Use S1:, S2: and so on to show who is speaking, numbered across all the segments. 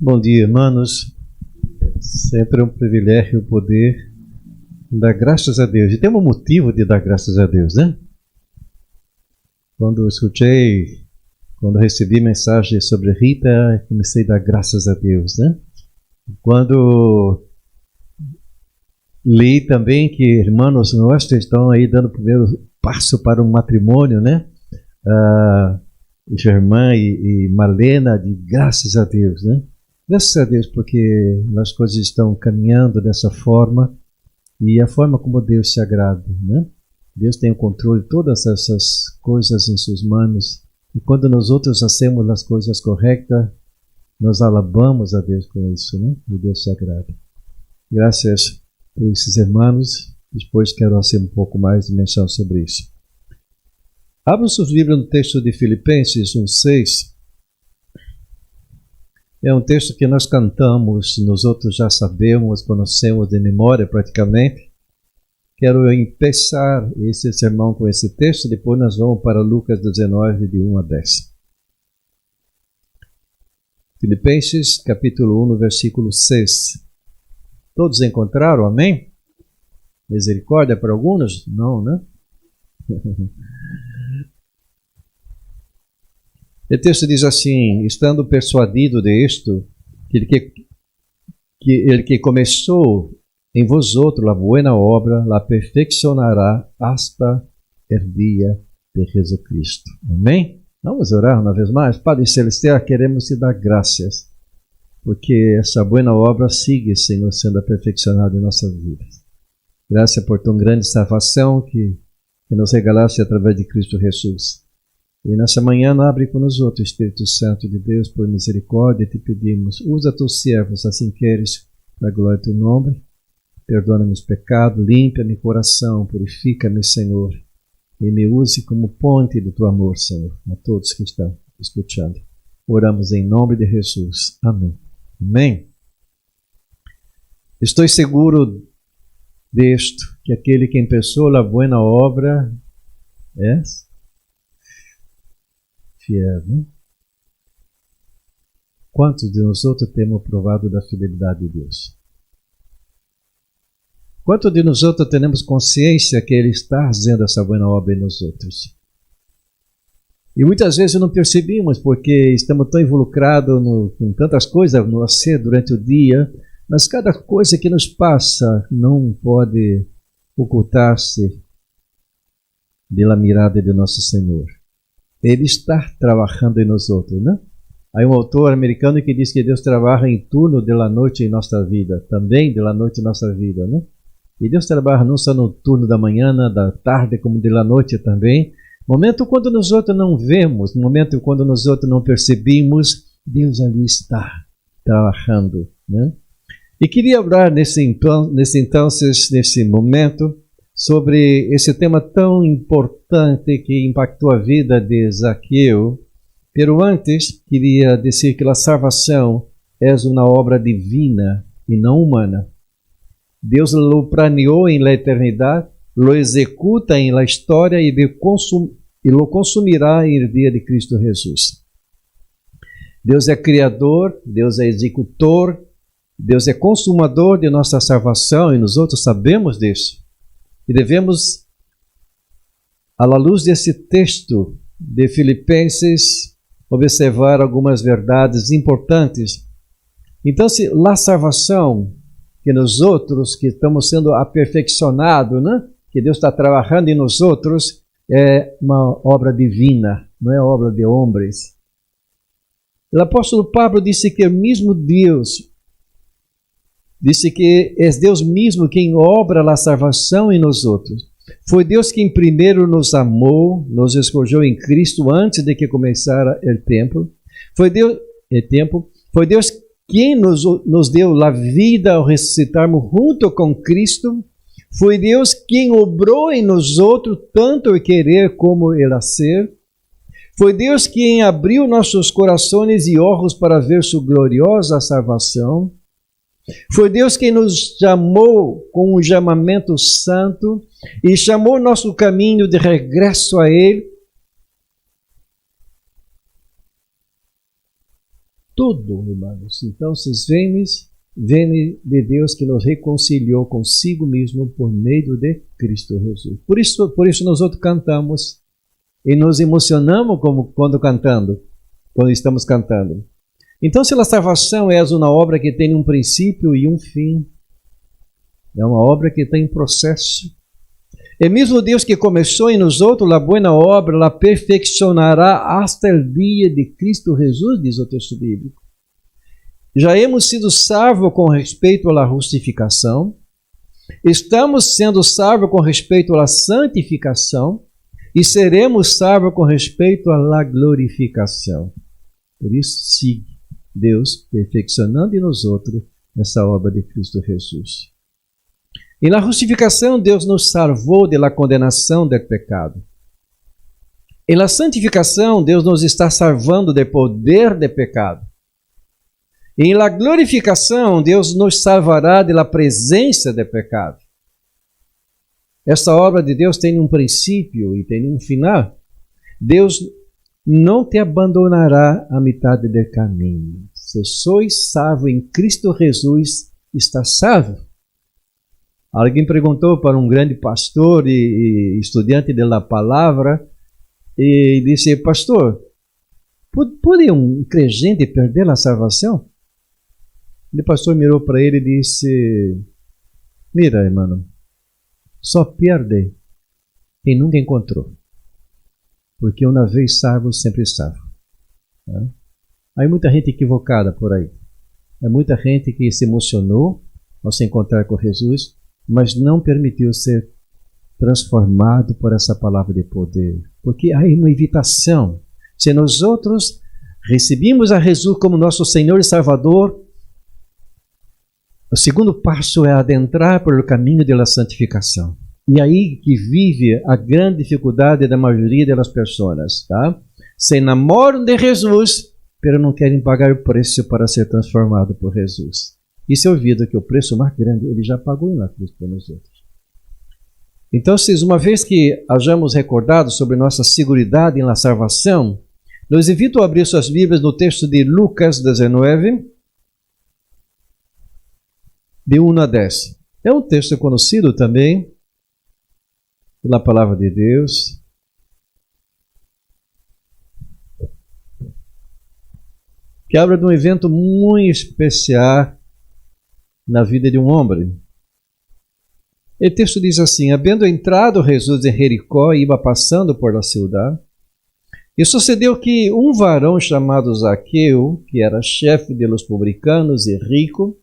S1: Bom dia, irmãos. Sempre é um privilégio poder dar graças a Deus. E tem um motivo de dar graças a Deus, né? Quando recebi mensagem sobre Rita, comecei a dar graças a Deus, né? Quando li também que irmãos nossos estão aí dando o primeiro passo para um matrimônio, né? Germã e Marlena, de graças a Deus, né? Graças a Deus, porque as coisas estão caminhando dessa forma e a forma como Deus se agrada, né? Deus tem o controle de todas essas coisas em suas mãos e quando nós outros hacemos as coisas corretas, nós alabamos a Deus com isso, né? E Deus se agrada. Graças por esses irmãos. Depois quero fazer um pouco mais de menção sobre isso. Abram seus livros no texto de Filipenses 1:6. É um texto que nós cantamos, nós outros já sabemos, conhecemos de memória praticamente. Quero começar esse sermão com esse texto, depois nós vamos para Lucas 19, de 1 a 10. Filipenses, capítulo 1, versículo 6. Todos encontraram, amém? Misericórdia para alguns? Não, né? O texto diz assim: estando persuadido disto, que ele que começou em vosotros a buena obra, la perfeccionará hasta el dia de Jesucristo. Amém? Vamos orar uma vez mais. Padre Celestial, queremos te dar graças, porque essa buena obra sigue, Senhor, sendo aperfeiçoada em nossas vidas. Graças por tão grande salvação que nos regalaste através de Cristo Jesus. E nessa manhã abre com nós outro Espírito Santo de Deus, por misericórdia, te pedimos, usa teus servos, assim queres, para a glória do teu nome. Perdona-me os pecados, limpa-me o coração, purifica-me, Senhor, e me use como ponte do teu amor, Senhor, a todos que estão escutando. Oramos em nome de Jesus. Amém. Amém. Estou seguro disto, que aquele que começou a boa obra é fiel, né? Quantos de nós outros temos provado da fidelidade de Deus? Quantos de nós outros temos consciência que Ele está fazendo essa boa obra em nós outros? E muitas vezes não percebemos porque estamos tão involucrados com tantas coisas no ser durante o dia, mas cada coisa que nos passa não pode ocultar-se pela mirada de nosso Senhor. Ele está trabalhando em nós outros, né? Há um autor americano que diz que Deus trabalha em turno da noite em nossa vida, também da noite em nossa vida, né? E Deus trabalha não só no turno da manhã, da tarde, como da noite também. Momento quando nós outros não vemos, momento quando nós outros não percebemos, Deus ali está trabalhando, né? E queria falar nesse momento sobre esse tema tão importante que impactou a vida de Zaqueu. Pero antes, queria dizer que a salvação é uma obra divina e não humana. Deus lo planeou em la eternidade, lo executa em la história e lo consumirá em el dia de Cristo Jesus. Deus é criador, Deus é executor, Deus é consumador de nossa salvação e nós outros sabemos disso. E devemos, à luz desse texto de Filipenses, observar algumas verdades importantes. Então, se a salvação que nós outros, que estamos sendo aperfeiçoados, né? Que Deus está trabalhando em nós outros, é uma obra divina, não é obra de homens. O apóstolo Pablo disse que o mesmo Deus, disse que é Deus mesmo quem obra a salvação em nós outros. Foi Deus quem primeiro nos amou, nos escolheu em Cristo antes de que começara o tempo. Foi Deus quem nos deu a vida ao ressuscitarmos junto com Cristo. Foi Deus quem obrou em nós outros tanto o querer como o hacer. Foi Deus quem abriu nossos corações e olhos para ver sua gloriosa salvação. Foi Deus quem nos chamou com um chamamento santo e chamou nosso caminho de regresso a Ele. tudo, irmãos. Então, vem de Deus que nos reconciliou consigo mesmo por meio de Cristo Jesus. Por isso nós outros cantamos e nos emocionamos quando estamos cantando. Então, se a salvação é uma obra que tem um princípio e um fim, é uma obra que tem processo. E mesmo Deus que começou em nós outros a boa obra, a perfeccionará hasta o dia de Cristo Jesus, diz o texto bíblico. Já hemos sido salvos com respeito à justificação, estamos sendo salvos com respeito à santificação e seremos salvos com respeito à glorificação. Por isso, siga Deus perfeccionando em nós outros essa obra de Cristo Jesus. E na justificação, Deus nos salvou da condenação do pecado. E na santificação, Deus nos está salvando do poder do pecado. E na glorificação, Deus nos salvará da presença do pecado. Essa obra de Deus tem um princípio e tem um final. Deus não te abandonará à metade do caminho. Se sois salvo em Cristo Jesus, está salvo. Alguém perguntou para um grande pastor e estudante da palavra e disse: pastor, pode um crente perder a salvação? O pastor mirou para ele e disse: mira, irmão, só perde quem nunca encontrou. Porque uma vez salvo, sempre salvo. Há muita gente equivocada por aí. Há muita gente que se emocionou ao se encontrar com Jesus, mas não permitiu ser transformado por essa palavra de poder. Porque há uma evitação. Se nós outros recebemos a Jesus como nosso Senhor e Salvador, o segundo passo é adentrar pelo caminho da santificação. E aí que vive a grande dificuldade da maioria das pessoas. Tá? Se enamoram de Jesus, mas não querem pagar o preço para ser transformado por Jesus. E se olvida que o preço mais grande ele já pagou na cruz para nós outros. Então, uma vez que hajamos recordado sobre nossa seguridade na salvação, nos invito a abrir suas Bíblias no texto de Lucas 19, de 1 a 10. É um texto conhecido também pela palavra de Deus. Que habla de um evento muito especial na vida de um homem. O texto diz assim: havendo entrado Jesus em Jericó, ia passando por la cidade, e sucedeu que um varão chamado Zaqueu, que era chefe de los publicanos e rico,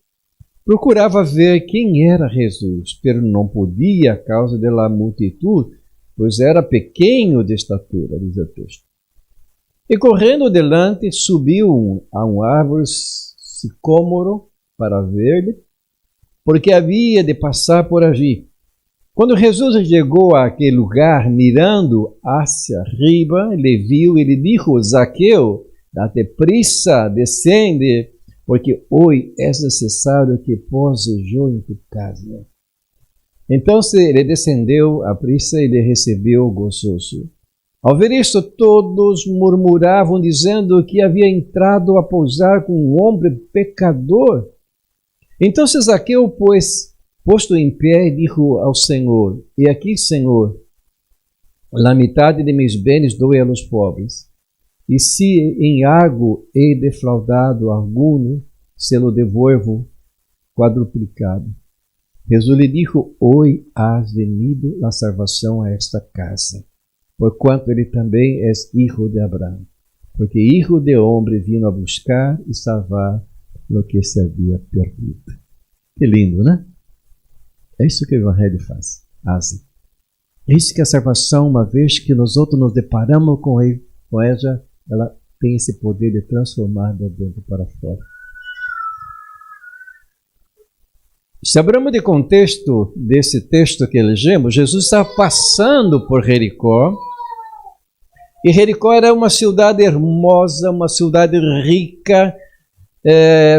S1: procurava ver quem era Jesus, pero não podia a causa da multitud, pois era pequeno de estatura, diz o texto. E correndo delante, subiu a um árvore sicômoro para ver-lhe, porque havia de passar por ali. Quando Jesus chegou àquele lugar, mirando hacia arriba, ele viu e lhe disse: Zaqueu, date prisa, descende, porque hoje é necessário que pose eu em tu casa. Então ele descendeu a prisa e ele recebeu gozoso. Ao ver isto, todos murmuravam, dizendo que havia entrado a pousar com um homem pecador. Então Zaqueu, posto em pé, disse ao Senhor: e aqui, Senhor, a metade de meus bens dou aos pobres. E se em algo he defraudado alguno, se lo devolvo quadruplicado. Jesus lhe disse: hoje has venido a salvação a esta casa, porquanto ele também é filho de Abraão. Porque filho de homem vino a buscar e salvar o que se havia perdido. Que lindo, né? É isso que o Evangelho faz. É isso que a salvação, uma vez que nós outros nos deparamos com ela, ela tem esse poder de transformar de dentro para fora. Se abramos de contexto desse texto que elegemos, Jesus estava passando por Jericó, e Jericó era uma cidade hermosa, uma cidade rica,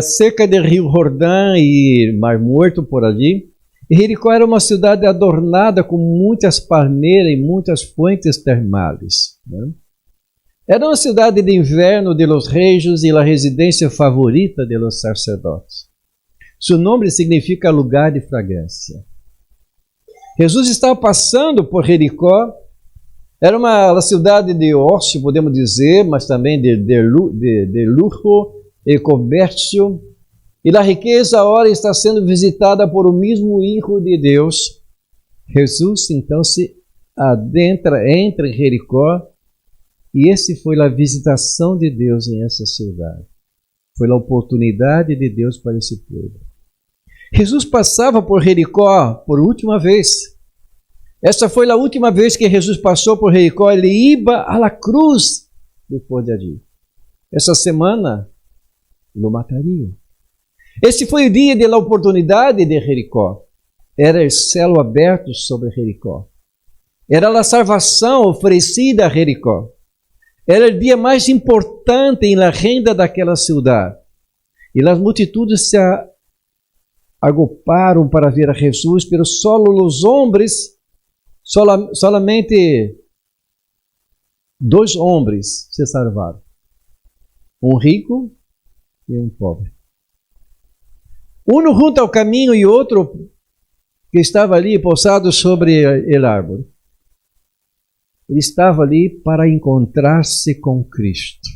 S1: cerca do Rio Jordão e Mar Morto por ali. E Jericó era uma cidade adornada com muitas palmeiras e muitas fontes termais, né? Era uma cidade de inverno de los reis e a residência favorita de los sacerdotes. Seu nome significa lugar de fragrância. Jesus estava passando por Jericó. Era uma cidade de ócio, podemos dizer, mas também de luxo e comércio. E a riqueza agora está sendo visitada por o mesmo Filho de Deus. Jesus então se entra em Jericó, e esse foi a visitação de Deus em essa cidade. Foi a oportunidade de Deus para esse povo. Jesus passava por Jericó por última vez. Essa foi a última vez que Jesus passou por Jericó. Ele ia à la cruz depois de ali. Essa semana, lo mataria. Esse foi o dia da oportunidade de Jericó. Era o céu aberto sobre Jericó. Era a salvação oferecida a Jericó. Era o dia mais importante na agenda daquela cidade. E as multitudes se agruparam para ver a Jesus, mas só os homens, solamente 2 homens se salvaram. Um rico e um pobre. Um junto ao caminho e outro que estava ali pousado sobre o árvore. Ele estava ali para encontrar-se com Cristo.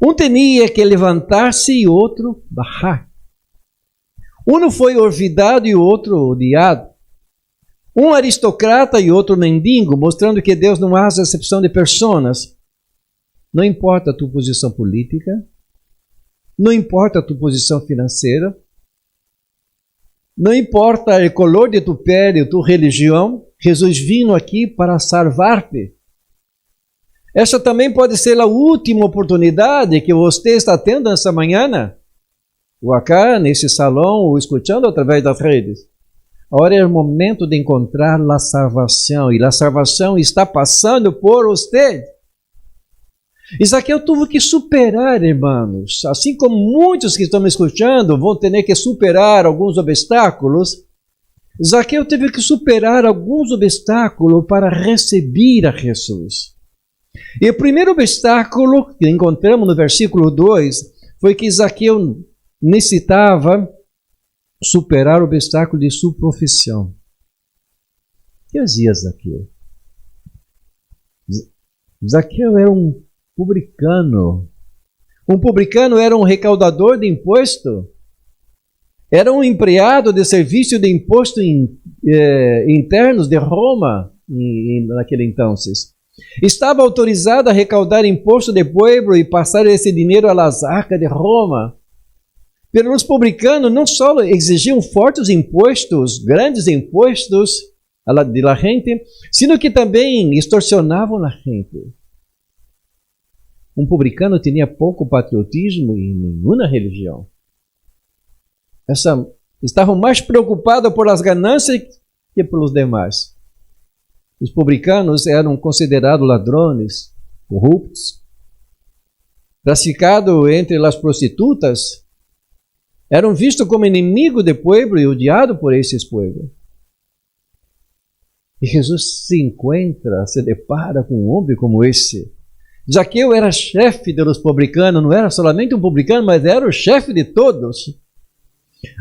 S1: Um tinha que levantar-se e outro baixar. Um foi olvidado e outro odiado. Um aristocrata e outro mendigo, mostrando que Deus não faz acepção de pessoas. Não importa a tua posição política, não importa a tua posição financeira, não importa o color de tua pele, tua religião, Jesus vindo aqui para salvar-te. Essa também pode ser a última oportunidade que você está tendo nessa manhã, ou acá, nesse salão, ou escutando através das redes. Agora é o momento de encontrar a salvação, e a salvação está passando por você. E Zaqueu teve que superar, irmãos, assim como muitos que estão me escutando vão ter que superar alguns obstáculos. Zaqueu teve que superar alguns obstáculos para receber a Jesus. E o primeiro obstáculo que encontramos no versículo 2 foi que Zaqueu necessitava superar o obstáculo de sua profissão. O que fazia Zaqueu? Zaqueu era um publicano. Um publicano era um recaudador de imposto. Era um empregado de serviço de imposto internos de Roma, naquele entonces. Estava autorizado a recaudar imposto de povo e passar esse dinheiro às arcas de Roma. Pero os publicanos não só exigiam fortes impostos, grandes impostos de la gente, sino que também extorsionavam a gente. Um publicano tinha pouco patriotismo e nenhuma religião. Estavam mais preocupados por as ganâncias que pelos demais. Os publicanos eram considerados ladrões, corruptos, classificados entre as prostitutas, eram vistos como inimigos do povo e odiados por esses povos. E Jesus se depara com um homem como esse. Zaqueu era chefe dos publicanos, não era somente um publicano, mas era o chefe de todos.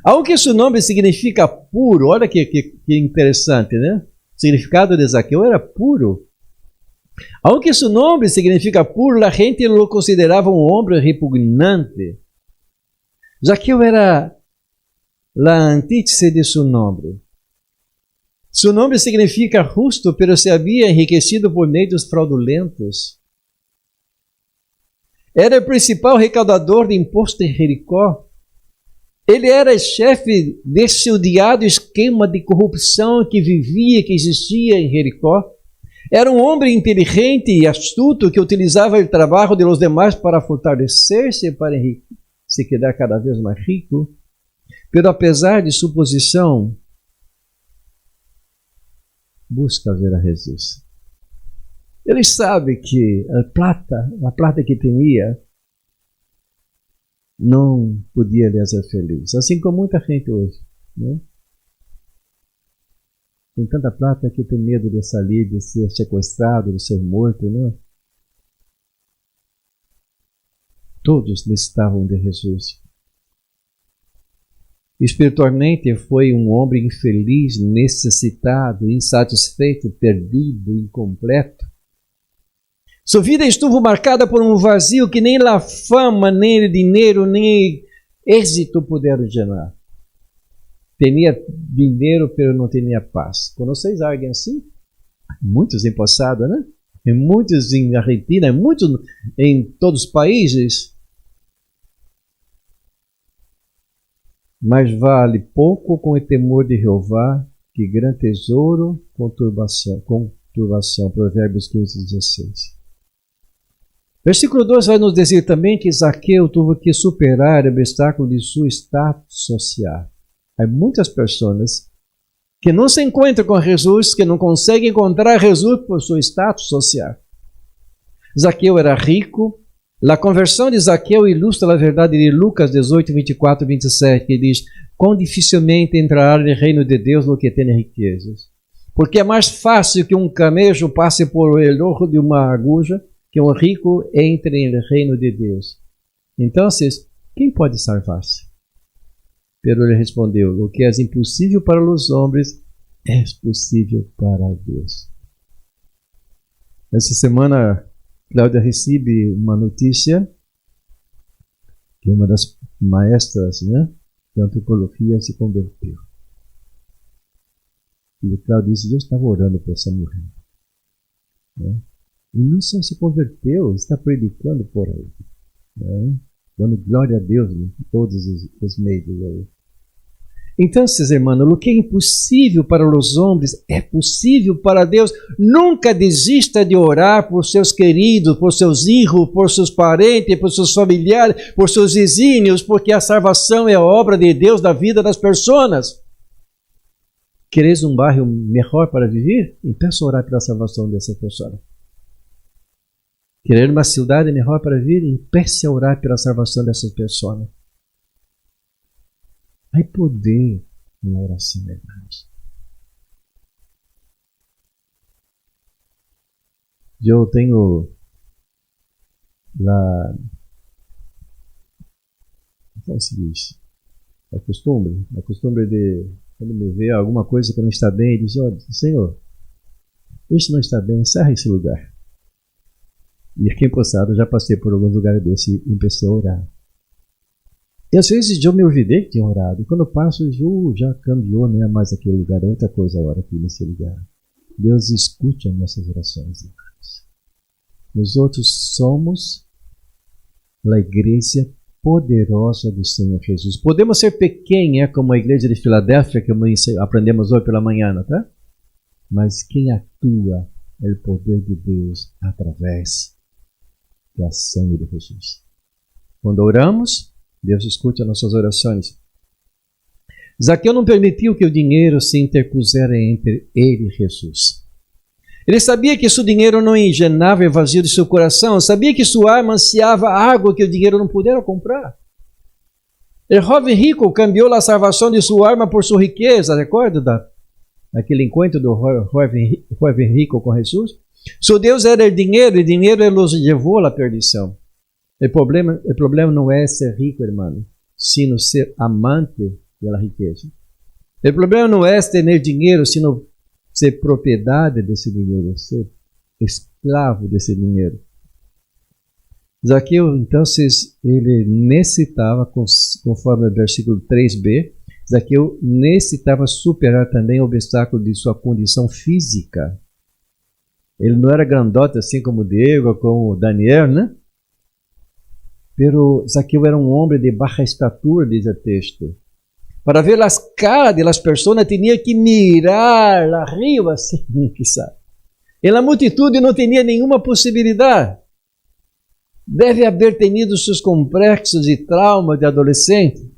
S1: Aunque seu nome significa puro, olha que interessante, né? O significado de Zaqueu era puro. Aunque seu nome significa puro, a gente o considerava um homem repugnante. Zaqueu era a antítese de seu nome. Seu nome significa justo, pero se havia enriquecido por meios fraudulentos. Era o principal recaudador de imposto em Jericó. Ele era chefe desse odiado esquema de corrupção que existia em Jericó. Era um homem inteligente e astuto que utilizava o trabalho de los demais para fortalecer-se, para se quedar cada vez mais rico. Mas apesar de sua posição, busca ver a Jesus. Ele sabe que a plata que tinha, não podia lhe fazer feliz. Assim como muita gente hoje, né? Tem tanta plata que tem medo de sair, de ser sequestrado, de ser morto, né? Todos necessitavam de Jesus. Espiritualmente foi um homem infeliz, necessitado, insatisfeito, perdido, incompleto. Sua vida estuvo marcada por um vazio que nem a fama, nem o dinheiro, nem êxito puderam llenar. Tinha dinheiro, mas não tinha paz. Conheceis alguém assim? Muitos em passado, né? E muitos em Argentina, muitos em todos os países. Mas vale pouco com o temor de Jeová, que grande tesouro com turbação. Provérbios 15:16. Versículo 2 vai nos dizer também que Zaqueu teve que superar o obstáculo de seu status social. Há muitas pessoas que não se encontram com Jesus, que não conseguem encontrar Jesus por seu status social. Zaqueu era rico. A conversão de Zaqueu ilustra a verdade de Lucas 18, 24 e 27, que diz: quão dificilmente entrará no reino de Deus o que tem riquezas. Porque é mais fácil que um camejo passe por o olho de uma agulha, que um rico entre no reino de Deus. Então, quem pode salvar-se? Pero ele respondeu: o que é impossível para os homens é possível para Deus. Essa semana, Cláudia recebe uma notícia que uma das maestras, de antropologia se converteu. E Cláudia disse: eu estava orando por essa mulher. E não só se converteu, está predicando por aí. Dando glória a Deus em todos os meios aí. Então, irmãos, o que é impossível para os homens é possível para Deus. Nunca desista de orar por seus queridos, por seus filhos, por seus parentes, por seus familiares, por seus vizinhos, porque a salvação é a obra de Deus da vida das pessoas. Queres um bairro melhor para viver? Então, orar pela salvação dessa pessoa. Querer uma cidade melhor para viver? Empiece a orar pela salvação dessas pessoas. Há poder na oração, irmãos. Eu tenho como se diz? A costumbre de, quando me vê alguma coisa que não está bem, ele diz: olha, Senhor, isso não está bem, encerra esse lugar. E aqui em passado eu já passei por alguns lugares desse e empecei a orar. E às vezes eu me olvidei que tinha orado. E quando eu passo, já cambiou, não é mais aquele lugar, é outra coisa agora aqui nesse lugar. Deus escute as nossas orações, irmãos. Nós outros somos a igreja poderosa do Senhor Jesus. Podemos ser pequena, como a igreja de Filadélfia, que aprendemos hoje pela manhã, tá? Mas quem atua é o poder de Deus através da sangue de Jesus. Quando oramos, Deus escute as nossas orações. Zaqueu não permitiu que o dinheiro se interpusesse entre ele e Jesus. Ele sabia que seu dinheiro não engenava o vazio de seu coração, sabia que sua alma ansiava algo que o dinheiro não pudera comprar. O jovem rico cambiou a salvação de sua alma por sua riqueza. Recorda daquele encontro do jovem rico com Jesus? Seu Deus era o dinheiro os levou à perdição. O problema não é ser rico, irmão, sino ser amante da riqueza. O problema não é ter dinheiro, sino ser propriedade desse dinheiro, ser escravo desse dinheiro. Zaqueu, então, ele necessitava, conforme o versículo 3b, Zaqueu necessitava superar também o obstáculo de sua condição física. Ele não era grandote assim como Diego, como Daniel, né? Pero Zaqueu era um homem de baixa estatura, diz o texto. Para ver as caras das pessoas, tinha que mirar arriba, assim, quizá. E a multidão não tinha nenhuma possibilidade. Deve haver tenido seus complexos e traumas de adolescente.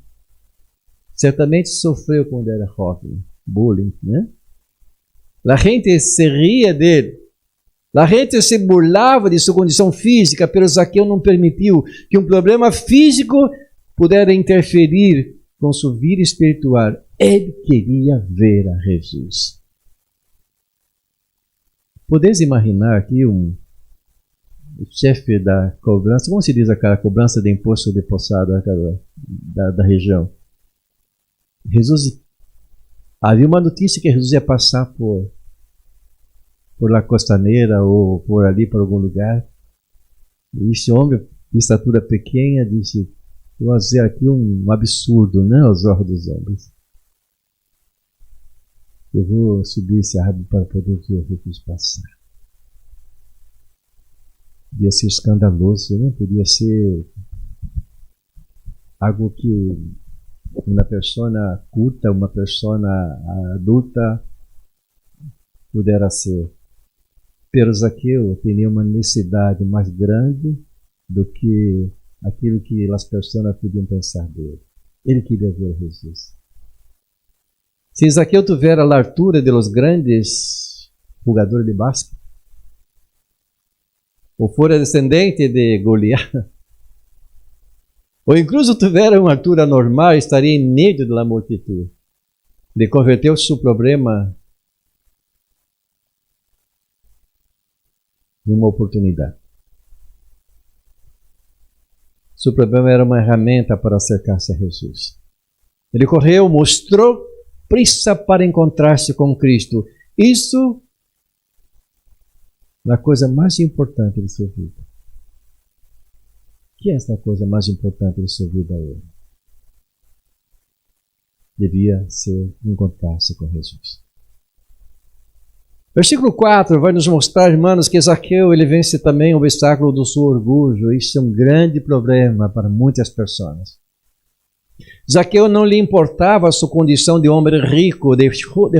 S1: Certamente sofreu quando era jovem, bullying, né? A gente se ria dele. A gente se burlava de sua condição física, pero Zaqueu não permitiu que um problema físico pudesse interferir com sua vida espiritual. Ele queria ver a Jesus. Podeis imaginar aqui chefe da cobrança, como se diz aquela cobrança de imposto de poçada da região. Jesus, havia uma notícia que Jesus ia passar por La Costaneira ou por ali, por algum lugar. E esse homem, de estatura pequena, disse: vou fazer aqui um absurdo, né, aos olhos dos homens. Eu vou subir esse árvore para poder ver Jesus passar. Podia ser escandaloso, né? Podia ser algo que uma pessoa culta, uma pessoa adulta pudera ser. Pero Zaqueu tinha uma necessidade mais grande do que aquilo que as pessoas podiam pensar dele. Ele queria ver Jesus. Se Zaqueu tivesse a altura de los grandes jogadores de basquete, ou fora descendente de Goliat, ou incluso tivesse uma altura normal, estaria em meio da multidão. Ele converteu seu problema em uma oportunidade. Seu problema era uma ferramenta para acercar-se a Jesus. Ele correu, mostrou pressa para encontrar-se com Cristo. Isso é a coisa mais importante de sua vida. O que é essa coisa mais importante de sua vida hoje? Devia ser encontrar-se com Jesus. Versículo 4 vai nos mostrar, irmãos, que Zaqueu ele vence também o obstáculo do seu orgulho. Isso é um grande problema para muitas pessoas. Zaqueu não lhe importava a sua condição de homem rico, deixou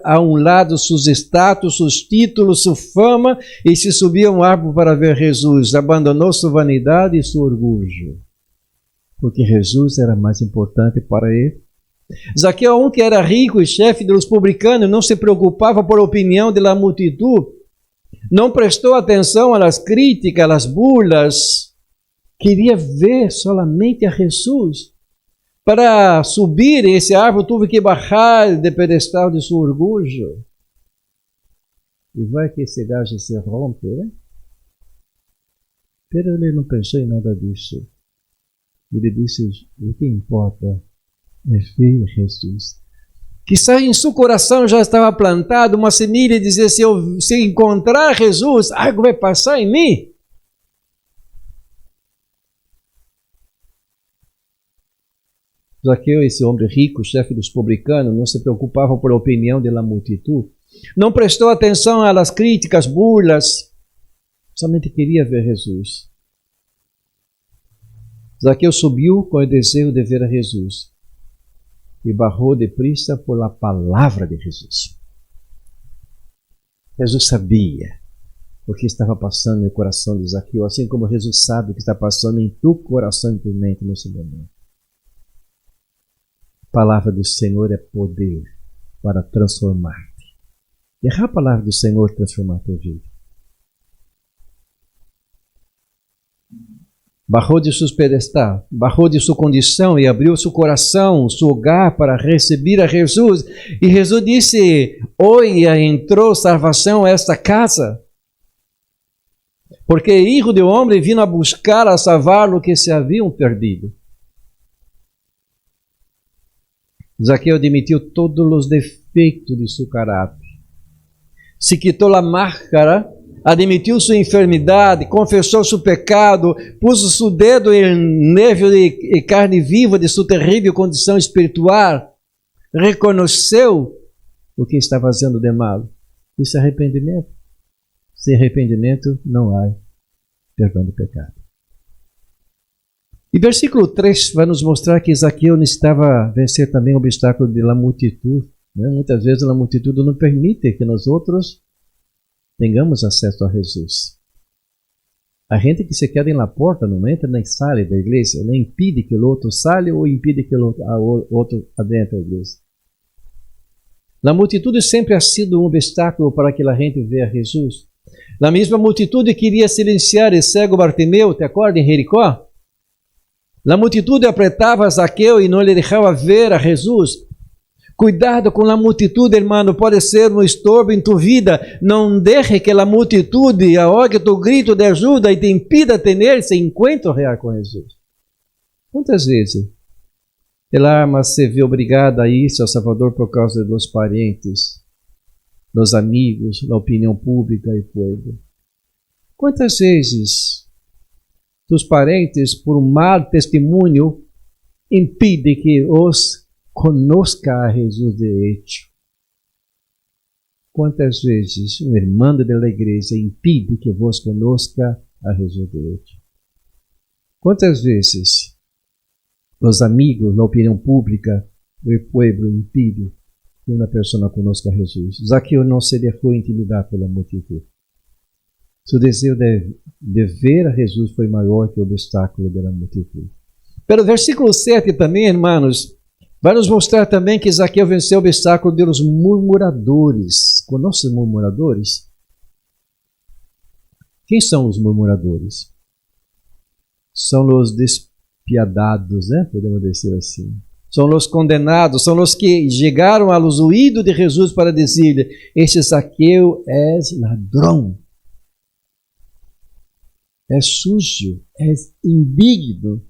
S1: a um lado seus status, seus títulos, sua fama e se subia a um árvore para ver Jesus. Abandonou sua vanidade e seu orgulho, porque Jesus era mais importante para ele. Zaqueu, que era rico e chefe dos publicanos, não se preocupava por opinião da multidão, não prestou atenção às críticas, às burlas, queria ver solamente a Jesus. Para subir esse árvore, teve que baixar do pedestal de seu orgulho. E vai que esse gajo se rompe, né? Pero ele não pensou em nada disso. Ele disse: o que importa é ver Jesus. Quizá em seu coração já estava plantada uma semente e dizia: se encontrar Jesus, algo vai passar em mim. Zaqueu, esse homem rico, chefe dos publicanos, não se preocupava por a opinião da multidão, não prestou atenção às críticas, burlas, somente queria ver Jesus. Zaqueu subiu com o desejo de ver a Jesus e barrou depressa por a palavra de Jesus. Jesus sabia o que estava passando no coração de Zaqueu, assim como Jesus sabe o que está passando em tu coração e tua mente nesse momento. A palavra do Senhor é poder para transformar-te. Deixa a palavra do Senhor transformar a tua vida. Barrou de seus pedestais, barrou de sua condição e abriu seu coração, seu hogar para receber a Jesus. E Jesus disse: hoje entrou salvação a esta casa, porque o Filho do Homem vino a buscar a salvar o que se haviam perdido. Zaqueu admitiu todos os defeitos de seu caráter. Se quitou a máscara, admitiu sua enfermidade, confessou seu pecado, pôs seu dedo em nervo de carne viva de sua terrível condição espiritual, reconheceu o que está fazendo de mal. Isso é arrependimento. Sem arrependimento não há perdão do pecado. E versículo 3 vai nos mostrar que Zaqueu necessitava vencer também o obstáculo da multidão. Muitas vezes a multidão não permite que nós outros tenhamos acesso a Jesus. A gente que se queda na porta não entra nem sai da igreja, nem impede que o outro saia ou impede que o outro adentre a igreja. A multidão sempre ha sido um obstáculo para que a gente veja Jesus. A mesma multidão queria silenciar o cego Bartimeu, te acorda em Jericó? A multidão apretava Zaqueu e não lhe deixava ver a Jesus. Cuidado com a multitude, hermano, pode ser um estorbo em tu vida. Não deixe que a multitude ahogue tu grito de ajuda e te impida ter esse encontro real com Jesus. Quantas vezes ela alma se vê obrigada a ir ao Salvador por causa dos parentes, dos amigos, da opinião pública e povo? Quantas vezes tus parentes, por um mau testemunho, impedem que os conozca a Jesus de hecho? Quantas vezes um irmão da igreja impede que vos conozca a Jesus de hecho? Quantas vezes os amigos, na opinião pública, o povo impede que uma pessoa conozca a Jesus? Zaqueu não se deixou intimidar pela multidão. Seu desejo de ver a Jesus foi maior que o obstáculo da multidão. Pelo versículo 7 também, irmãos, vai nos mostrar também que Zaqueu venceu o obstáculo dos murmuradores. Conhece os murmuradores? Quem são os murmuradores? São os despiadados, né? Podemos dizer assim. São os condenados, são os que chegaram aos ouvidos de Jesus para dizer: este Zaqueu é ladrão, é sujo, é indigno.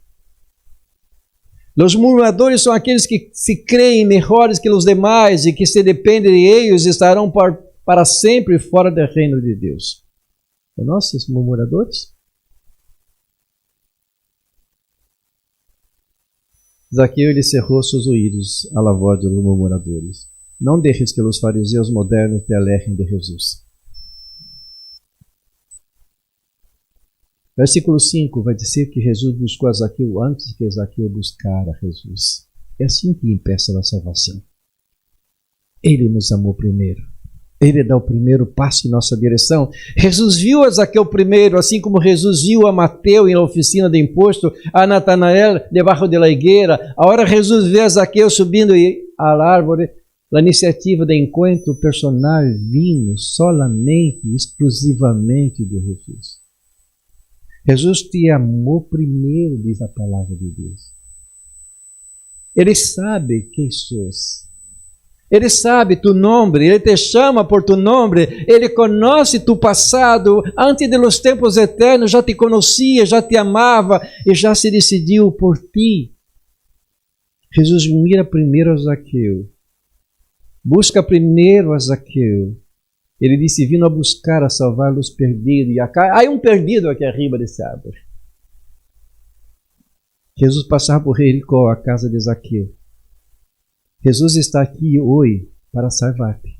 S1: Os murmuradores são aqueles que se creem melhores que os demais e que, se dependem de eles, estarão para sempre fora do reino de Deus. Conhece esses murmuradores? Zaqueu ele cerrou seus ouvidos à voz dos murmuradores. Não deixes que os fariseus modernos te alejem de Jesus. Versículo 5 vai dizer que Jesus buscou a Zaqueu antes que Zaqueu buscara Jesus. É assim que empieza a salvação. Ele nos amou primeiro. Ele dá o primeiro passo em nossa direção. Jesus viu a Zaqueu primeiro, assim como Jesus viu a Mateu na oficina de imposto, a Natanael debaixo da higueira. Agora Jesus vê a Zaqueu subindo à árvore. A iniciativa de encontro personal vino solamente, exclusivamente de Jesus. Jesus te amou primeiro, diz a palavra de Deus. Ele sabe quem sos. Ele sabe tu nome, Ele te chama por tu nome, Ele conhece tu passado, antes dos tempos eternos já te conhecia, já te amava e já se decidiu por ti. Jesus mira primeiro a Zaqueu, busca primeiro a Zaqueu. Ele disse: vindo a buscar, a salvar os perdidos. E há um perdido aqui arriba dessa árvore. Jesus passava por Jericó, a casa de Zaqueu. Jesus está aqui hoje para salvar-te.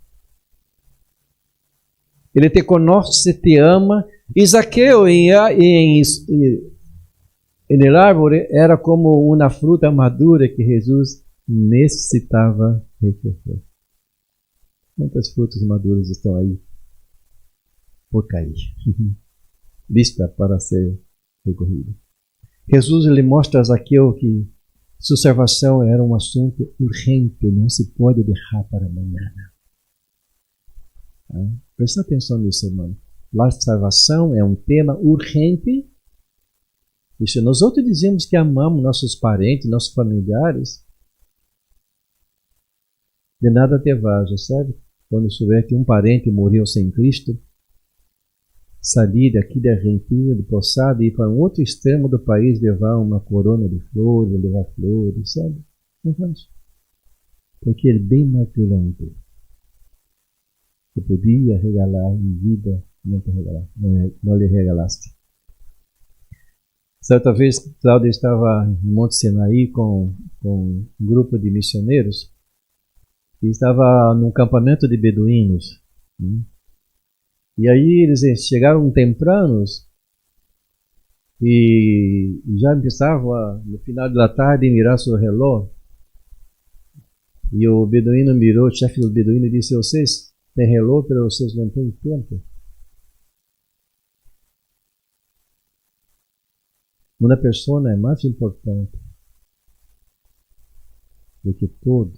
S1: Ele te conhece, te ama. E Zaqueu em árvore era como uma fruta madura que Jesus necessitava recolher. Quantas frutas maduras estão aí por cair, lista para ser recorrida? Jesus ele mostra a Zaqueu que sua salvação era um assunto urgente, não se pode deixar para amanhã. Presta atenção nisso, irmão. A salvação é um tema urgente. E se nós outros dizemos que amamos nossos parentes, nossos familiares, de nada te vaja, sabe? Quando souber que um parente morreu sem Cristo, sair daqui da Argentina, do Poçado, e ir para um outro extremo do país, levar uma corona de flores, levar flores, sabe? Não faz. Porque ele é bem mais violento. Você podia regalar em vida, não te regalar, não lhe regalaste. Certa vez, Cláudia estava em Monte Sinaí com um grupo de missioneiros e estava num acampamento de beduínos. E aí eles chegaram tempranos e já empezava no final da tarde a mirar seu relógio. E o beduíno mirou, o chefe do beduíno disse: vocês têm relógio, mas vocês não têm tempo. Uma pessoa é mais importante do que todo.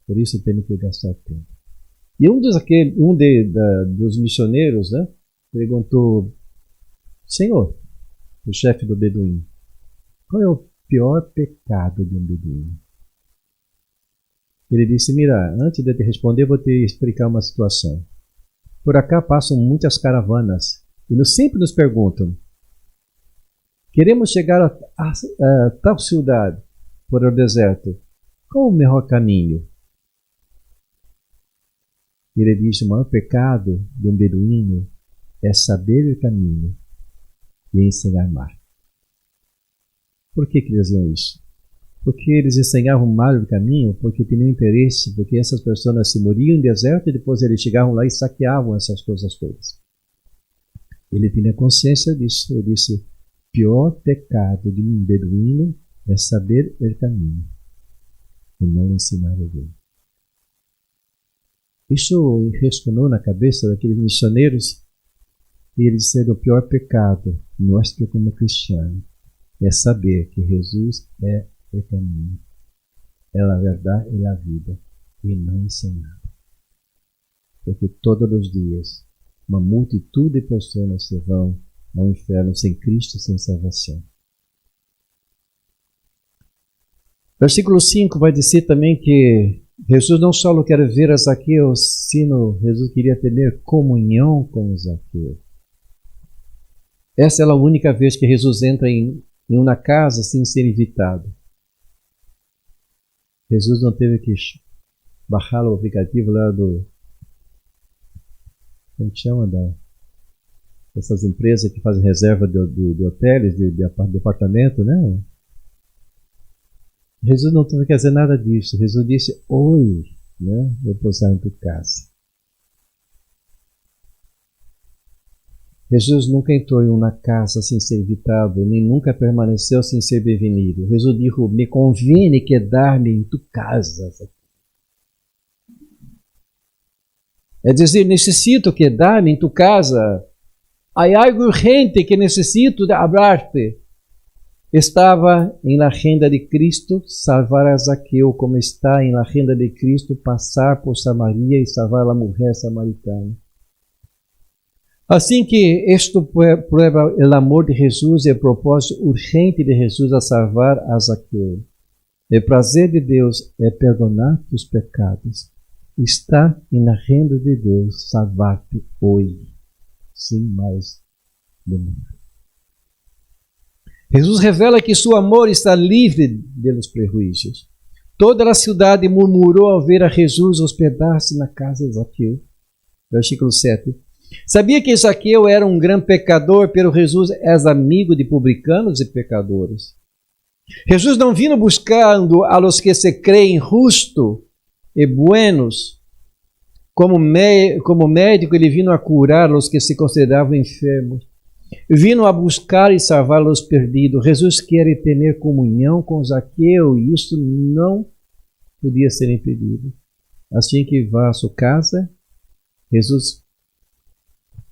S1: Por isso tem que gastar tempo. E dos missioneiros, né, perguntou: Senhor, o chefe do beduíno, qual é o pior pecado de um beduíno? Ele disse, mira, antes de te responder, vou te explicar uma situação. Por cá passam muitas caravanas e sempre nos perguntam, queremos chegar a tal cidade por o deserto, qual o melhor caminho? Ele diz, o maior pecado de um beduíno é saber o caminho e ensinar mal. Por que eles diziam isso? Porque eles ensinavam mal o caminho, porque tinham interesse, porque essas pessoas se moriam no deserto e depois eles chegavam lá e saqueavam essas coisas todas. Ele tinha consciência disso. Ele disse, o pior pecado de um beduíno é saber o caminho e não ensinar o bem. Isso ressonou na cabeça daqueles missioneiros e eles disseram, o pior pecado nosso como cristiano é saber que Jesus é o caminho, é a verdade e a vida, e não ensinar. Porque todos os dias, uma multitud de pessoas se vão ao inferno sem Cristo, sem salvação. Versículo 5 vai dizer também que Jesus não só quer ver a Zaqueu, sino Jesus queria ter comunhão com Zaqueu. Essa é a única vez que Jesus entra em uma casa sem ser invitado. Jesus não teve que baixar o aplicativo lá do... Como chama? Essas empresas que fazem reserva de hotéis, de apartamento, né? Jesus não teve que fazer nada disso. Jesus disse, oi, né? Vou pousar em tua casa. Jesus nunca entrou em uma casa sem ser invitado, nem nunca permaneceu sem ser bem-vindo. Jesus disse, me convém quedar-me em tua casa. É dizer, necessito quedar-me em tua casa. Há algo urgente que necessito de hablar-te. Estava em agenda de Cristo salvar a Zaqueu, como está em agenda de Cristo passar por Samaria e salvar a mulher samaritana. Assim que isto prueba o amor de Jesus e o propósito urgente de Jesus a salvar a Zaqueu. O prazer de Deus é perdonar os pecados. Está na agenda de Deus salvar-te hoje, sem mais demora. Jesus revela que seu amor está livre dos prejuízos. Toda a cidade murmurou ao ver a Jesus hospedar-se na casa de Zaqueu. Versículo 7. Sabia que Zaqueu era um grande pecador, pero Jesus é amigo de publicanos e pecadores. Jesus não vino buscando a los que se creem justos e buenos. Como médico, ele vino a curar os que se consideravam enfermos. Vino a buscar e salvar os perdidos. Jesus quer ter comunhão com Zaqueu e isso não podia ser impedido. Assim que vá à sua casa, Jesus,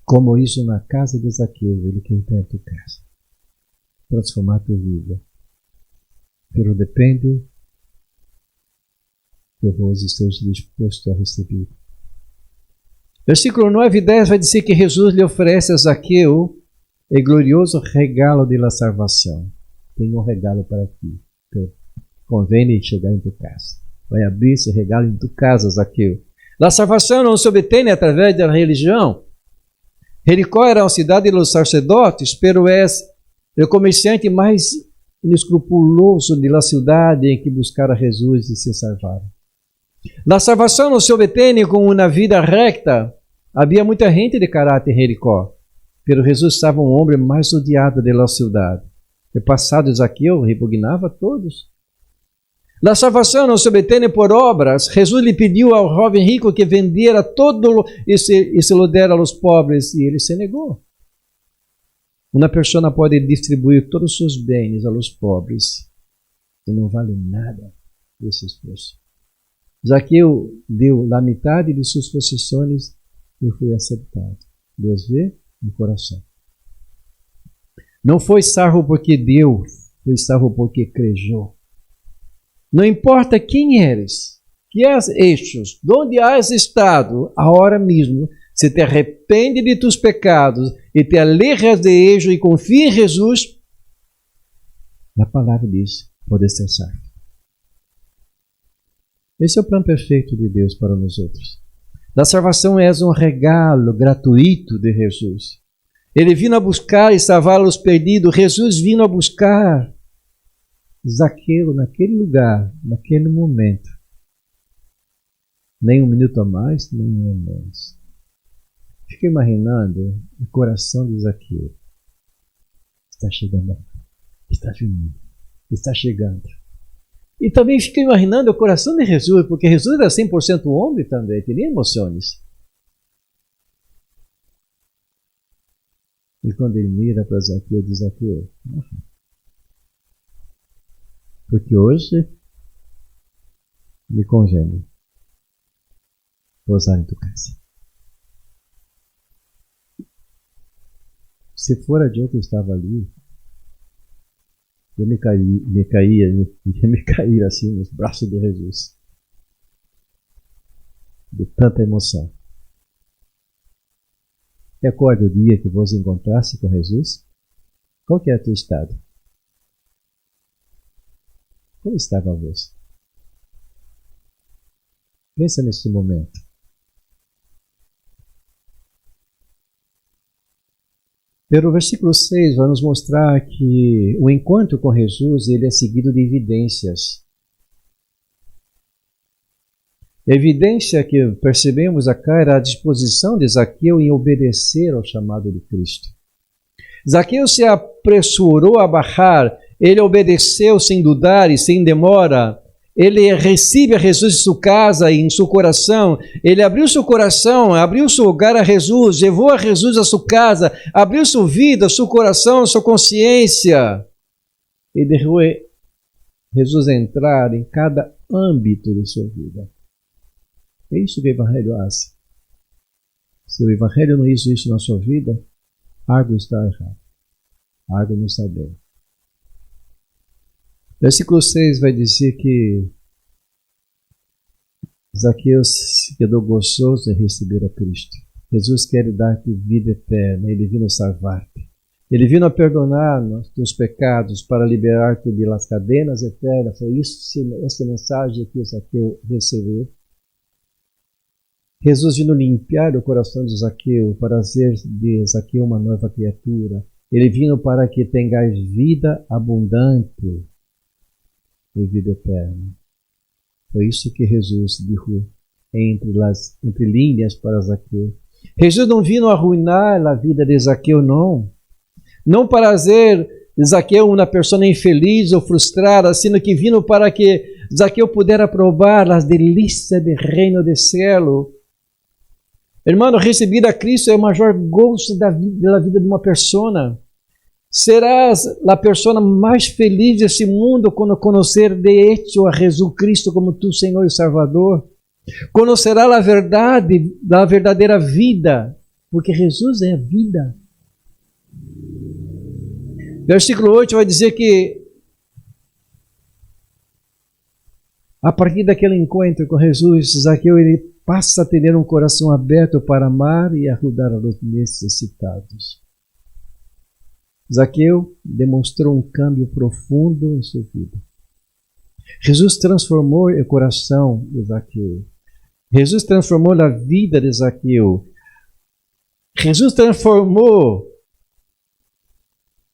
S1: como isso na casa de Zaqueu, ele quer entrar em tua casa, transformar a tua vida. Pero depende que vós esteja disposto a receber. Versículo 9 e 10 vai dizer que Jesus lhe oferece a Zaqueu o glorioso regalo da salvação. Tenho um regalo para ti. Convém chegar em tua casa. Vai abrir esse regalo em tua casa, Zaqueu. A salvação não se obtém através da religião. Jericó era uma cidade dos sacerdotes, pero é o comerciante mais inescrupuloso da cidade em que buscara Jesus e se salvar. A salvação não se obtém com uma vida recta. Havia muita gente de caráter em Jericó, pero Jesus estava um homem mais odiado da cidade. O passado de Zaqueu repugnava a todos. A salvação não se obtém por obras. Jesus lhe pediu ao jovem rico que vendera todo e se lo dera aos pobres, e ele se negou. Uma pessoa pode distribuir todos os seus bens aos pobres e não vale nada esse esforço. Zaqueu deu a metade de suas possessões e foi aceitado. Deus vê no coração. Não foi salvo porque deu, foi salvo porque crejou. Não importa quem eres, que és estes, de onde has estado, agora mesmo, se te arrepende de tus pecados e te alejas de eles e confia em Jesus, a palavra diz, pode ser salvo. Esse é o plano perfeito de Deus para nós outros. A salvação é um regalo gratuito de Jesus. Ele vindo a buscar e salvar os perdidos. Jesus vindo a buscar Zaqueu naquele lugar, naquele momento. Nem um minuto a mais, nem um a menos. Fica imaginando o coração de Zaqueu. Está chegando, está vindo, está chegando. E também fica imaginando o coração de Jesus, porque Jesus era 100% homem também, tinha emoções. E quando ele mira para Zaqueu, diz: Zaqueu, porque hoje me convém pousar em tua casa. Se fora de outro que estava ali, eu me caía assim nos braços de Jesus. De tanta emoção. Recorda o dia que você encontrasse com Jesus? Qual que é o teu estado? Como estava você? Pensa nesse momento. Pelo versículo 6 vai nos mostrar que o encontro com Jesus ele é seguido de evidências. A evidência que percebemos aqui era a disposição de Zaqueu em obedecer ao chamado de Cristo. Zaqueu se apressurou a baixar, ele obedeceu sem dudar e sem demora. Ele recebe a Jesus em sua casa e em seu coração. Ele abriu seu coração, abriu seu lugar a Jesus, levou a Jesus à sua casa, abriu sua vida, seu coração, sua consciência. E deixou Jesus entrar em cada âmbito de sua vida. É isso que o Evangelho faz. Se o Evangelho não hizo isso na sua vida, algo está errado. Algo não está bem. Versículo 6 vai dizer que Zaqueu se quedou gozoso em receber a Cristo. Jesus quer dar-te vida eterna, Ele vindo salvar-te. Ele vindo a perdonar os teus pecados para liberar-te de las cadenas eternas. Foi isso, essa mensagem que Zaqueu recebeu. Jesus vindo limpiar o coração de Zaqueu, para fazer de Zaqueu uma nova criatura. Ele vindo para que tenhas vida abundante e vida eterna. Foi isso que Jesus disse entre linhas para Zaqueu. Jesus não vindo arruinar a vida de Zaqueu, não. Não para fazer Zaqueu uma pessoa infeliz ou frustrada, sino que vindo para que Zaqueu pudesse provar as delícias do reino do céu. Irmão, receber a Cristo é o maior gozo da vida de uma pessoa. Serás a pessoa mais feliz desse mundo quando conhecer de hecho a Jesus Cristo como tu Senhor e Salvador. Conocerá a verdade da verdadeira vida, porque Jesus é a vida. Versículo 8 vai dizer que a partir daquele encontro com Jesus, Zaqueu ele passa a ter um coração aberto para amar e ajudar os necessitados. Zaqueu demonstrou um câmbio profundo em sua vida. Jesus transformou o coração de Zaqueu. Jesus transformou a vida de Zaqueu. Jesus transformou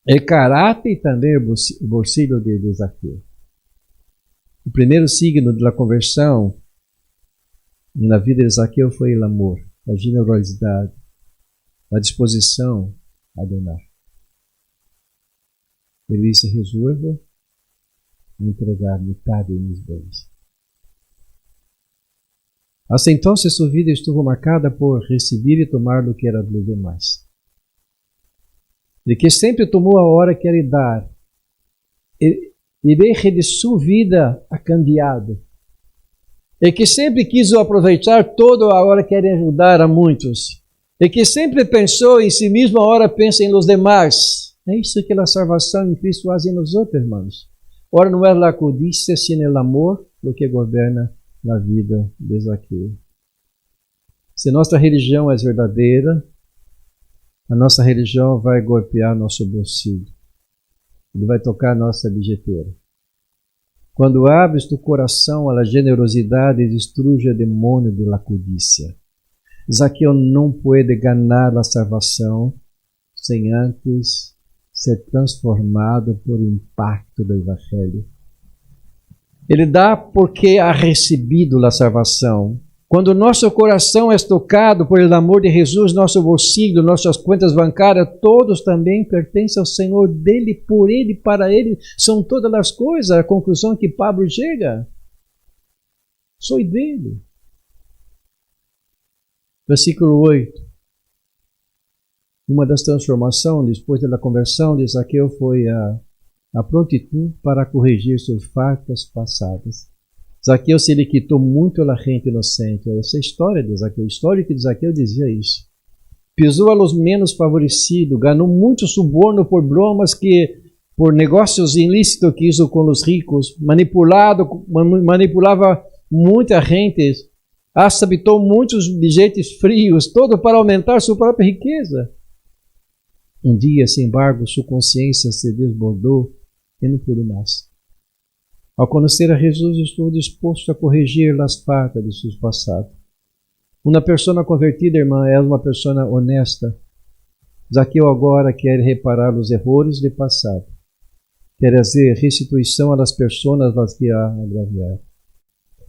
S1: o caráter e também o bolsillo de Zaqueu. O primeiro signo da conversão na vida de Zaqueu foi o amor, a generosidade, a disposição a donar. Ele disse: resolva entregar metade de meus bens. Hasta então sua vida estuvo marcada por receber e tomar do que era dos demais. De que sempre tomou a hora que era dar. E desde de sua vida ha cambiado. E que sempre quis aproveitar toda a hora que era ajudar a muitos. E que sempre pensou em si mesmo, a hora pensa em los demais. É isso que a salvação em Cristo faz em nós outros, irmãos. Ora, não é a codícia, sino o amor, o que governa na vida de Zaqueu. Se nossa religião é verdadeira, a nossa religião vai golpear nosso bolsillo. Ele vai tocar nossa bilheteira. Quando abres tu coração à generosidade, destruje o demônio de la codicia. Zaqueu não pode ganhar a salvação sem antes ser transformado por impacto do Evangelho. Ele dá porque ha recebido a salvação. Quando nosso coração é tocado por el amor de Jesus, nosso bolsillo, nossas contas bancárias, todos também pertencem ao Senhor, dele, por ele, para ele, são todas as coisas. A conclusão que Pablo chega. Sou dele. Versículo 8. Uma das transformações, depois da conversão de Zaqueu, foi a prontidão para corrigir suas faltas passadas. Zaqueu se lhe quitou muito a gente inocente. Essa é a história de Zaqueu. A história de Zaqueu dizia isso. Pisou a los menos favorecidos, ganhou muito suborno por bromas por negócios ilícitos que hizo com os ricos, manipulava muita gente, habitou muitos bilhetes frios, todo para aumentar sua própria riqueza. Um dia, sem embargo, sua consciência se desbordou e não pôde mais. Ao conhecer a Jesus, estou disposto a corrigir as faltas de seus passados. Uma pessoa convertida, irmã, é uma pessoa honesta. Zaqueu agora quer reparar os erros do passado. Quer fazer restituição às pessoas que a agraviaram.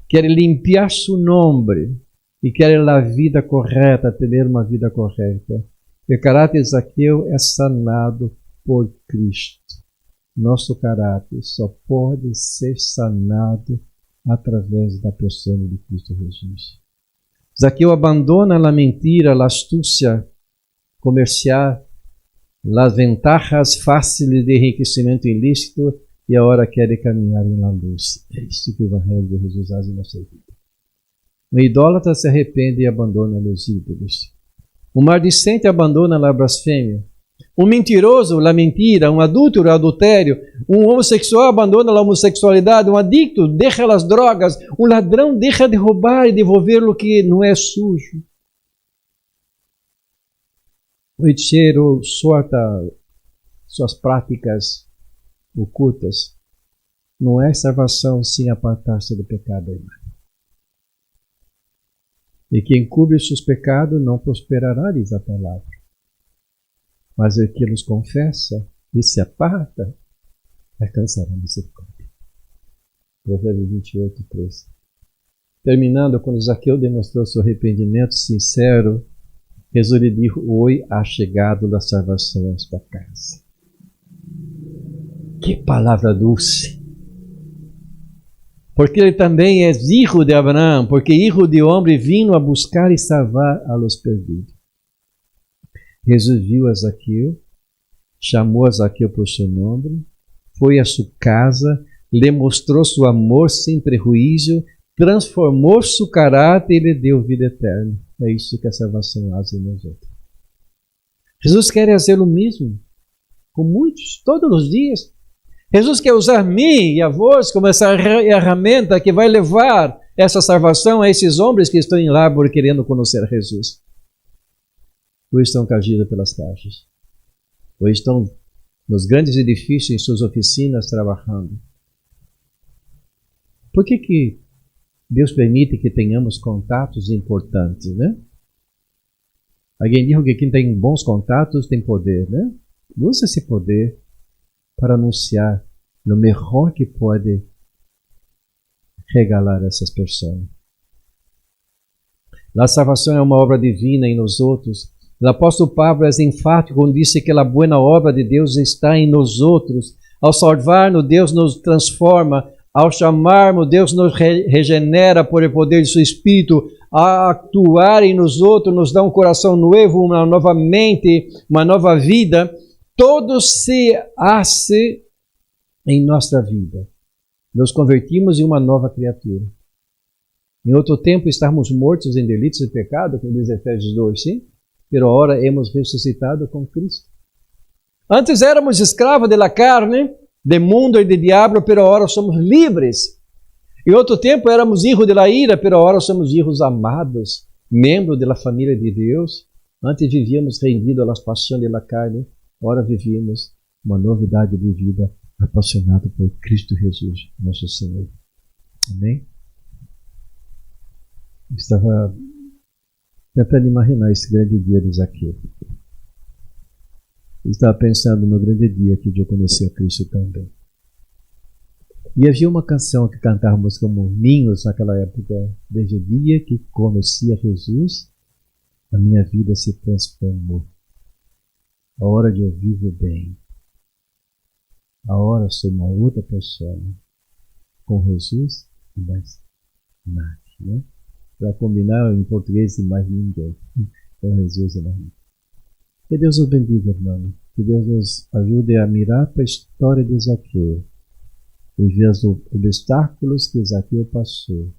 S1: Quer limpiar seu nome e quer a vida correta, ter uma vida correta. O caráter de Zaqueu é sanado por Cristo. Nosso caráter só pode ser sanado através da pessoa de Cristo Jesus. Zaqueu abandona a mentira, a astúcia comercial, as vantagens fáceis de enriquecimento ilícito e agora quer caminhar na luz. É isso que o Evangelho de Jesus faz em nossa vida. O idólatra se arrepende e abandona os ídolos. O maldicente abandona a blasfêmia. Um mentiroso, a mentira. Um adúltero, o adultério. Um homossexual abandona a homossexualidade. Um adicto deixa as drogas. Um ladrão deixa de roubar e devolver o que não é sujo. O hechiceiro sorta suas práticas ocultas. Não é salvação sem apartar-se do pecado, irmão. E quem cubre seus pecados não prosperará, diz a palavra. Mas o que os confessa e se aparta, alcançará misericórdia. Provérbios 28, 13. Terminando, quando Zaqueu demonstrou seu arrependimento sincero, Jesus lhe disse: hoje ha chegado a salvação a esta casa. Que palavra doce! Porque ele também é filho de Abraão, porque filho de homem vino a buscar e salvar a los perdidos. Jesus viu a Zaqueu, chamou a Zaqueu por seu nome, foi a sua casa, lhe mostrou seu amor sem prejuízo, transformou seu caráter e lhe deu vida eterna. É isso que a salvação faz em nós outros. Jesus quer fazer o mesmo com muitos, todos os dias. Jesus quer usar mim e a vós como essa ferramenta que vai levar essa salvação a esses homens que estão em Lábor querendo conhecer Jesus. Ou estão caídos pelas caixas. Ou estão nos grandes edifícios, em suas oficinas, trabalhando. Por que Deus permite que tenhamos contatos importantes, né? Alguém disse que quem tem bons contatos tem poder, né? Usa esse poder para anunciar o melhor que pode regalar a essas pessoas. A salvação é uma obra divina em nós outros. O apóstolo Pablo é enfático quando disse que a boa obra de Deus está em nós outros. Ao salvar-nos, Deus nos transforma. Ao chamarmos, Deus nos regenera por o poder de seu Espírito. A actuar em nós outros, nos dá um coração novo, uma nova mente, uma nova vida. Todo se hace em nossa vida. Nos convertimos em uma nova criatura. Em outro tempo, estávamos mortos em delitos e pecado, como diz Efésios 2, sim? Pero agora hemos ressuscitado com Cristo. Antes éramos escravos de la carne, de mundo e de diabo, pero agora somos livres. Em outro tempo éramos hijos de la ira, pero agora somos hijos amados, membros da família de Deus. Antes vivíamos rendidos às paixões de la carne, agora vivimos uma novidade de vida apaixonado por Cristo Jesus, nosso Senhor. Amém? Estava tentando imaginar esse grande dia de Zaqueu. Estava pensando no grande dia que eu conheci a Cristo também. E havia uma canção que cantávamos como ninhos naquela época. Desde o dia que conheci a Jesus, a minha vida se transformou. A hora de eu vivo bem. A hora sou uma outra pessoa. Com Jesus, mais nada. Né? Para combinar em português, mais ninguém. Com Jesus e mais ninguém. Que Deus nos bendiga, irmão. Que Deus nos ajude a mirar para a história de Zaqueu e ver os obstáculos que Zaqueu passou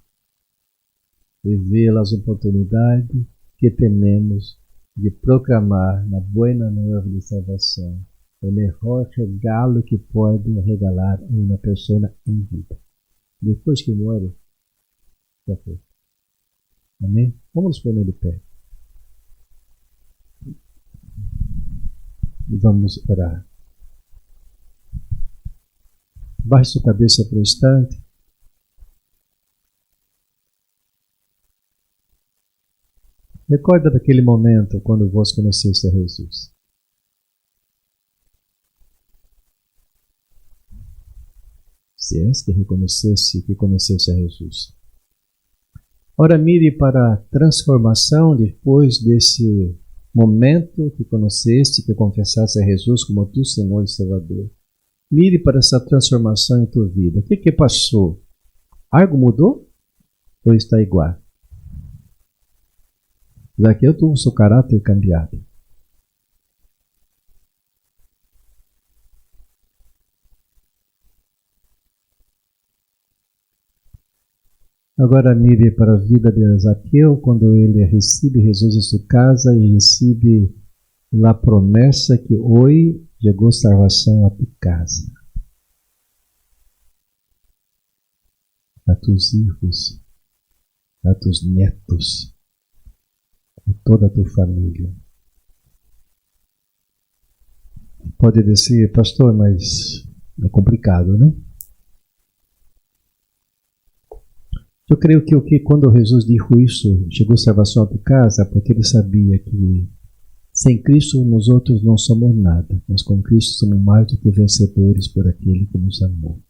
S1: e ver as oportunidades que temos de proclamar na boa nova de salvação o melhor regalo que pode regalar uma pessoa em vida. Depois que morre, já foi. Amém? Vamos nos pôr de pé. E vamos orar. Baixe sua cabeça por um instante. Recorda daquele momento quando vós conheceste a Jesus. Se és que reconhecesse que conheceste a Jesus. Ora, mire para a transformação depois desse momento que conheceste, que confessaste a Jesus como tu Senhor e Salvador. Mire para essa transformação em tua vida. O que passou? Algo mudou? Ou está igual? Zaqueu teve seu caráter cambiado. Agora mire para a vida de Zaqueu quando ele recebe Jesus em sua casa e recebe a promessa que hoje chegou salvação a tu casa, a tus hijos, a tus netos, a toda a tua família. Pode dizer, pastor, mas é complicado, né? Eu creio que quando Jesus disse isso, chegou salvação a tua casa, porque ele sabia que sem Cristo nós outros não somos nada, mas com Cristo somos mais do que vencedores por aquele que nos amou.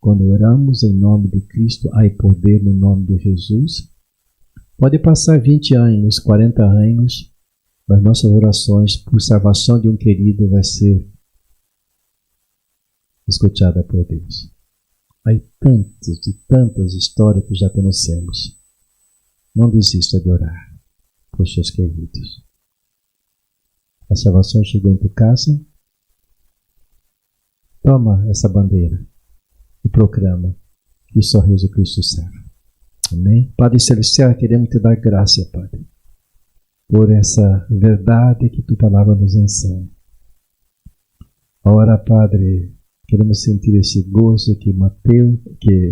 S1: Quando oramos em nome de Cristo, há poder no nome de Jesus. Pode passar 20 anos, 40 anos, mas nossas orações por salvação de um querido vai ser escutada por Deus. Há tantas histórias que já conhecemos. Não desista de orar por seus queridos. A salvação chegou em tua casa. Toma essa bandeira e proclama que só Jesus Cristo serve. Amém? Padre Celestial, queremos te dar graça, Padre, por essa verdade que tua palavra nos ensina. Ora, Padre, queremos sentir esse gozo que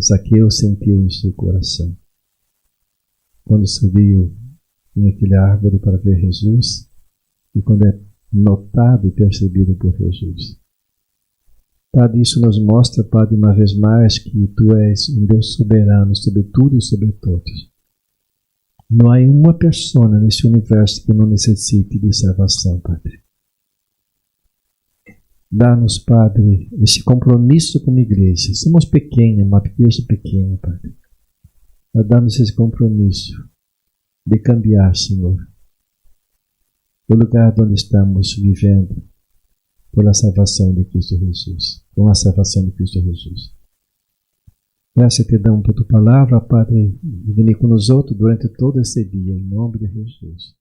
S1: Zaqueu sentiu em seu coração. Quando subiu em aquele árvore para ver Jesus e quando é notado e percebido por Jesus. Padre, isso nos mostra, Padre, uma vez mais que Tu és um Deus soberano sobre tudo e sobre todos. Não há uma pessoa nesse universo que não necessite de salvação, Padre. Dá-nos, Padre, esse compromisso com a igreja. Somos pequenos, uma igreja pequena, Padre. Mas dá-nos esse compromisso de cambiar, Senhor, o lugar onde estamos vivendo por a salvação de Cristo Jesus. Com a salvação de Cristo Jesus. Graças te damos por tua palavra, Padre, e venha com nós outros durante todo esse dia, em nome de Jesus.